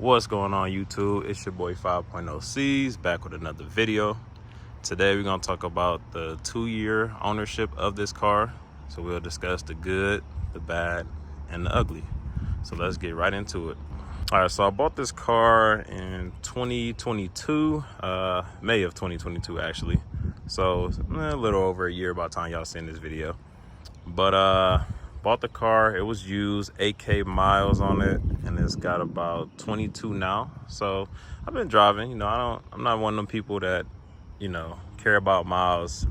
What's going on, YouTube? It's your boy 5.0 C's back with another video. Today we're going to talk about the 2-year ownership of this car. So we'll discuss the good, the bad, and the ugly. So let's get right into it. All right, so I bought this car in 2022, May of 2022 actually. So a little over a year by the time y'all seen this video. But bought the car, it was used, 8K miles on it, and it's got about 22 now. So I've been driving, I'm not one of them people that, care about miles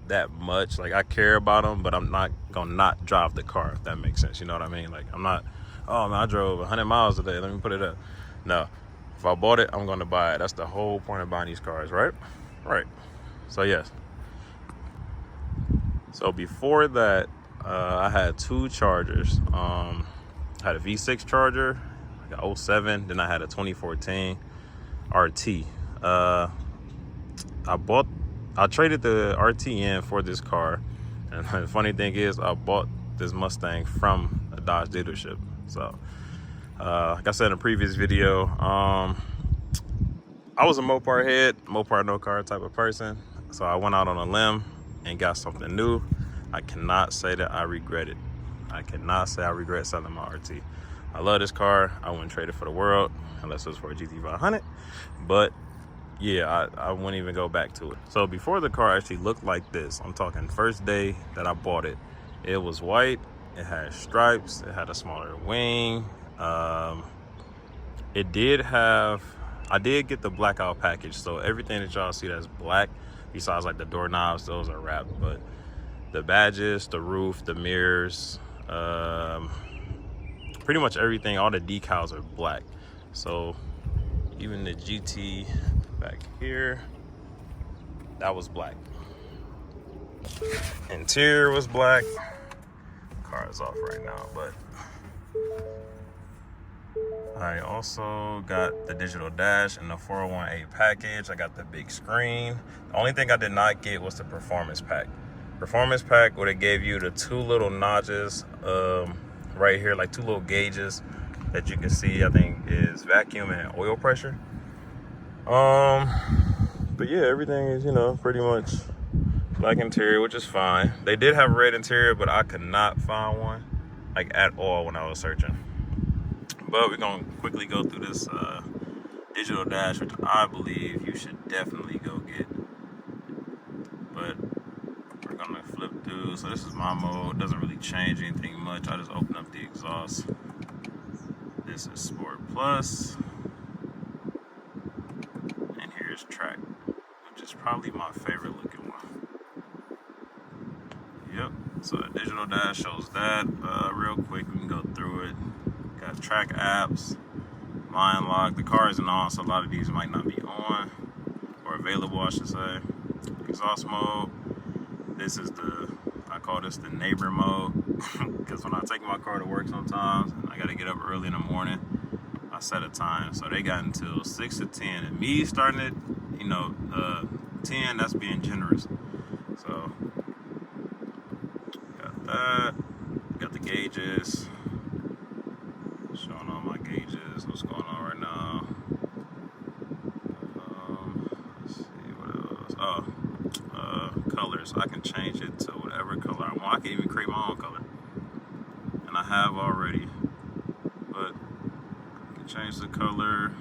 that much. Like, I care about them, but I'm not gonna not drive the car, if that makes sense. You know what I mean? Like, I'm not, oh man, I drove 100 miles today, let me put it up. No, if I bought it, I'm gonna buy it. That's the whole point of buying these cars, right? Right. So yes. So before that, I had 2 Chargers. I had a V6 Charger, like a 07, then I had a 2014 RT. I traded the RT in for this car, and the funny thing is I bought this Mustang from a Dodge dealership. So like I said in a previous video, I was a Mopar head, Mopar no car type of person. So I went out on a limb and got something new. I cannot say that I regret it. I cannot say I regret selling my RT. I love this car. I wouldn't trade it for the world unless it was for a GT500. But yeah, I wouldn't even go back to it. So before the car actually looked like this, I'm talking first day that I bought it, it was white. It had stripes. It had a smaller wing. I did get the blackout package. So everything that y'all see that's black, besides like the doorknobs, those are wrapped. But the badges, the roof, the mirrors, pretty much everything, all the decals are black. So even the GT back here, that was black. Interior was black. Car is off right now, but I also got the digital dash and the 401A package. I got the big screen. The only thing I did not get was the performance pack. Performance pack would have gave you the 2 little notches right here, like 2 little gauges that you can see, I think is vacuum and oil pressure. But yeah, everything is, pretty much black interior, which is fine. They did have red interior, but I could not find one, like, at all when I was searching. But we're gonna quickly go through this digital dash, which I believe you should definitely go get. But we're gonna flip through. So this is my mode. Doesn't really change anything much. I just open up the exhaust. This is Sport Plus. And here's Track, which is probably my favorite looking one. Yep. So the digital dash shows that. Real quick, we can go through it. Got track apps, line lock. The car isn't on, so a lot of these might not be on or available, I should say. Exhaust mode. This is I call this the neighbor mode, because when I take my car to work sometimes, and I gotta get up early in the morning, I set a time. So they got until 6 to 10, and me starting at 10, that's being generous. So got that. Got the gauges. Showing all my gauges, what's going on right now. Let's see what else. Colors. I can change it to whatever color I want. I can even create my own color, and I have already. But I can change the color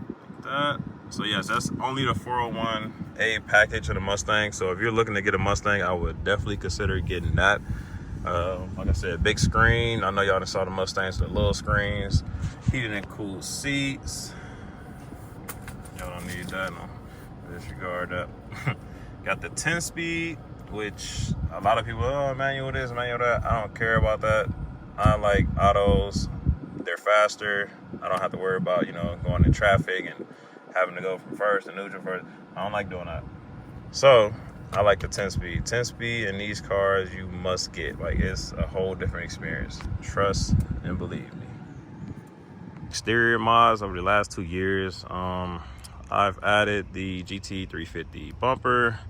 like that. So yes, that's only the 401A package of the Mustang. So if you're looking to get a Mustang, I would definitely consider getting that. Like I said, big screen. I know y'all done saw the Mustangs, the little screens, heated and cooled seats. Y'all don't need that, no. Disregard that. Got the 10-speed, which a lot of people, manual this, manual that. I don't care about that. I like autos. They're faster. I don't have to worry about, going in traffic and having to go from first to neutral first. I don't like doing that. So I like the 10-speed. 10-speed in these cars, you must get. Like, it's a whole different experience. Trust and believe me. Exterior mods over the last 2 years. I've added the GT350 bumper,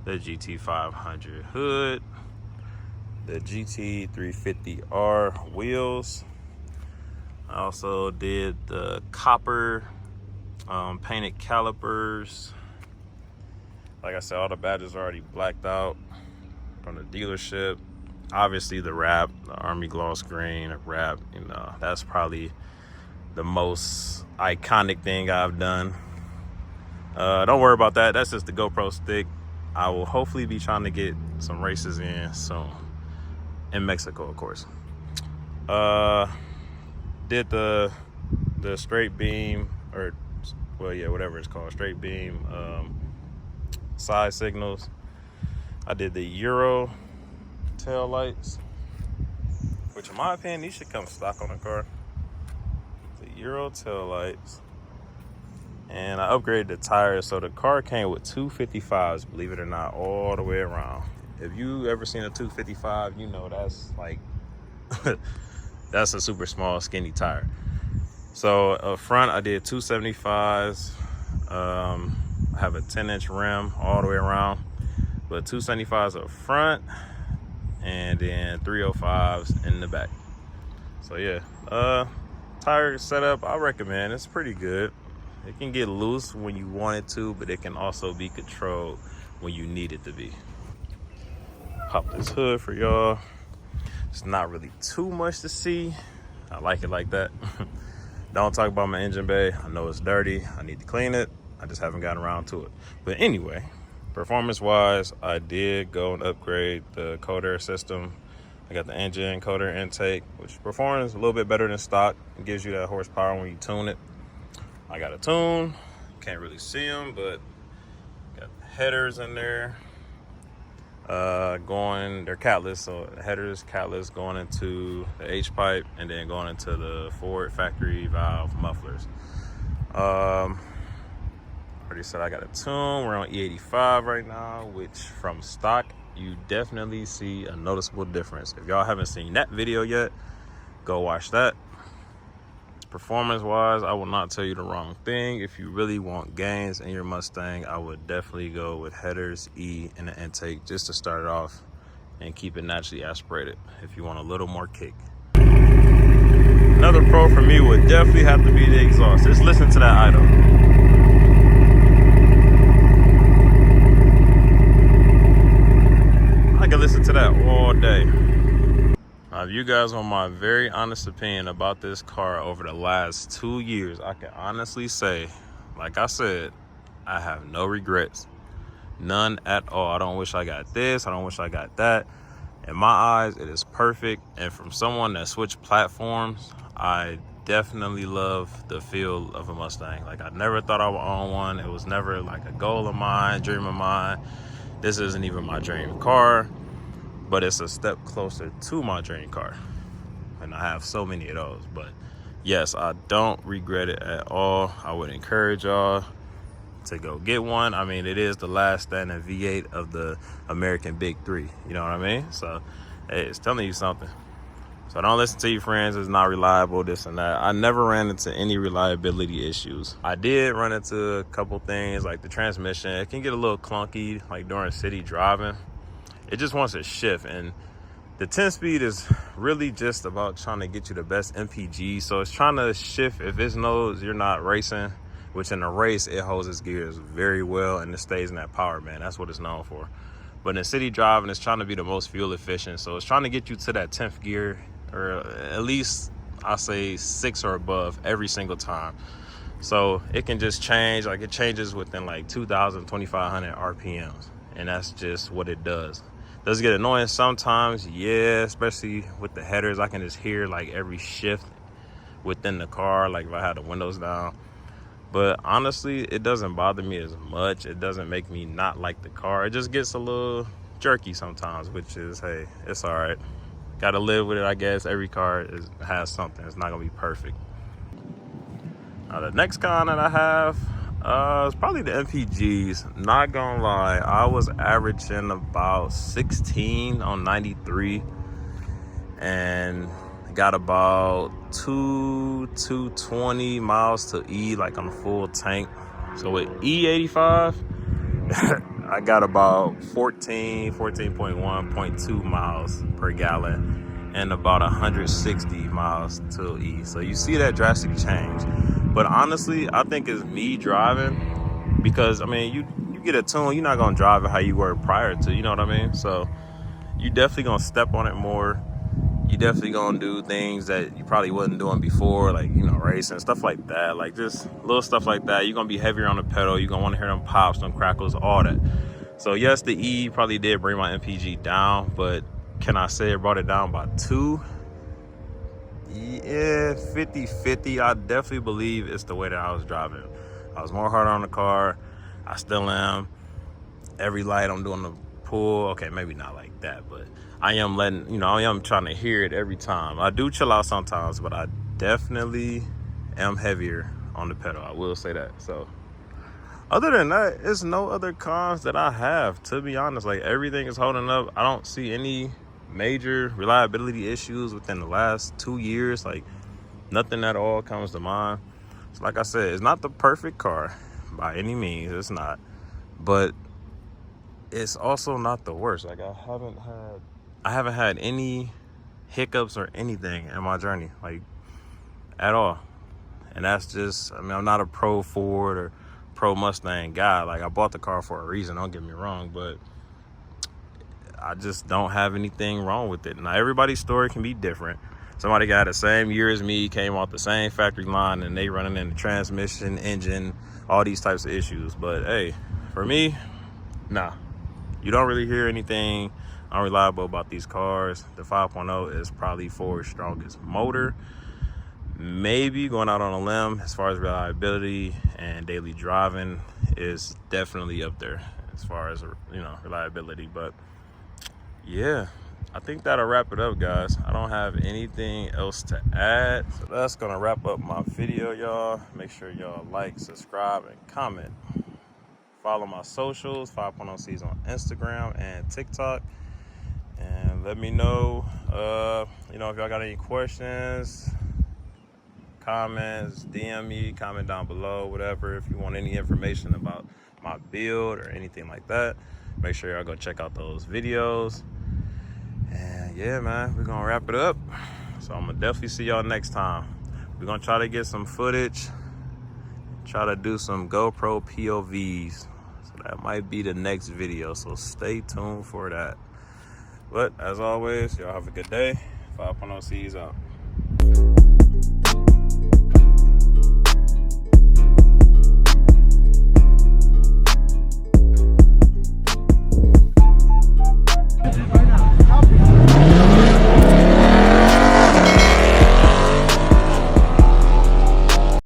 the GT500 hood, the GT350R wheels. I also did the copper painted calipers. Like I said, all the badges are already blacked out from the dealership. Obviously the wrap, the army gloss green wrap, you know, that's probably the most iconic thing I've done. Don't worry about that. That's just the GoPro stick. I will hopefully be trying to get some races in soon. In Mexico, of course. Did the straight beam, or well, yeah, whatever it's called, straight beam side signals. I did the Euro tail lights, which in my opinion, these should come stock on the car. The Euro tail lights. And I upgraded the tires, so the car came with 255s, believe it or not, all the way around. If you ever seen a 255, you know that's like, that's a super small, skinny tire. So up front, I did 275s. I have a 10-inch rim all the way around, but 275s up front, and then 305s in the back. So yeah, tire setup, I recommend. It's pretty good. It can get loose when you want it to, but it can also be controlled when you need it to be. Pop this hood for y'all. It's not really too much to see. I like it like that. Don't talk about my engine bay. I know it's dirty. I need to clean it. I just haven't gotten around to it. But anyway, performance-wise, I did go and upgrade the cold air system. I got the engine cold air intake, which performs a little bit better than stock. It gives you that horsepower when you tune it. I got a tune, can't really see them, but got headers in there. They're catless, so headers, catless, going into the H-pipe, and then going into the Ford factory valve mufflers. Already said I got a tune. We're on E85 right now, which from stock, you definitely see a noticeable difference. If y'all haven't seen that video yet, go watch that. Performance-wise, I will not tell you the wrong thing. If you really want gains in your Mustang, I would definitely go with headers, E, and the intake just to start it off and keep it naturally aspirated if you want a little more kick. Another pro for me would definitely have to be the exhaust. Just listen to that item. I can listen to that all day. Now, if you guys want my very honest opinion about this car over the last 2 years, I can honestly say, like I said, I have no regrets. None at all. I don't wish I got this. I don't wish I got that. In my eyes, it is perfect. And from someone that switched platforms, I definitely love the feel of a Mustang. Like, I never thought I would own one. It was never like a goal of mine, dream of mine. This isn't even my dream car, but it's a step closer to my dream car. And I have so many of those. But yes, I don't regret it at all. I would encourage y'all to go get one. I mean, it is the last standing V8 of the American Big Three. You know what I mean? So, hey, it's telling you something. So don't listen to your friends. It's not reliable, this and that. I never ran into any reliability issues. I did run into a couple things like the transmission. It can get a little clunky like during city driving. It just wants to shift, and the 10-speed is really just about trying to get you the best MPG. So it's trying to shift if it knows you're not racing, which in a race, it holds its gears very well and it stays in that power band. That's what it's known for. But in city driving, it's trying to be the most fuel efficient. So it's trying to get you to that 10th gear, or at least I say 6 or above every single time. So it can just change, like it changes within like 2,000, 2,500 RPMs. And that's just what it does. Does get annoying sometimes, yeah, especially with the headers. I can just hear like every shift within the car, like if I had the windows down. But honestly, it doesn't bother me as much. It doesn't make me not like the car. It just gets a little jerky sometimes, which is, hey, it's all right. Gotta live with it, I guess. Every car has something. It's not gonna be perfect. Now the next con that I have, it's probably the MPGs. Not gonna lie, I was averaging about 16 on 93 and got about 220 miles to E, like on a full tank. So with E85, I got about 14.1, 0.2 miles per gallon. and about 160 miles to E. So you see that drastic change. But honestly, I think it's me driving, because I mean, you get a tune, you're not gonna drive it how you were prior to, you know what I mean? So you definitely gonna step on it more. You definitely gonna do things that you probably wasn't doing before, like, you know, racing, stuff like that, like just little stuff like that. You're gonna be heavier on the pedal. You're gonna want to hear them pops, them crackles, all that. So yes, the E probably did bring my MPG down, but can I say it brought it down by 2? Yeah, 50-50. I definitely believe it's the way that I was driving. I was more hard on the car. I still am. Every light I'm doing the pull. Okay, maybe not like that, but I am letting, you know, I am trying to hear it every time. I do chill out sometimes, but I definitely am heavier on the pedal. I will say that. So other than that, it's no other cons that I have, to be honest. Like, everything is holding up. I don't see any major reliability issues within the last 2 years. Like, nothing at all comes to mind. So like I said, it's not the perfect car by any means. It's not. But it's also not the worst. Like, I haven't had any hiccups or anything in my journey, like, at all. And that's just, I mean, I'm not a pro Ford or pro Mustang guy. Like, I bought the car for a reason, don't get me wrong, but I just don't have anything wrong with it. Now, everybody's story can be different. Somebody got the same year as me, came off the same factory line, and they running in the transmission, engine, all these types of issues. But hey, for me, nah. You don't really hear anything unreliable about these cars. The 5.0 is probably Ford's strongest motor. Maybe going out on a limb, as far as reliability and daily driving, is definitely up there as far as, you know, reliability. But yeah, I think that'll wrap it up, guys. I don't have anything else to add. So that's gonna wrap up my video, y'all. Make sure y'all like, subscribe, and comment. Follow my socials, 5.0Cs on Instagram and TikTok. And let me know, you know, if y'all got any questions, comments, DM me, comment down below, whatever. If you want any information about my build or anything like that, make sure y'all go check out those videos. And yeah, man, we're gonna wrap it up. So I'm gonna definitely see y'all next time. We're gonna try to get some footage, try to do some GoPro POVs. So that might be the next video, so stay tuned for that. But as always, y'all have a good day. 5.0Cs out.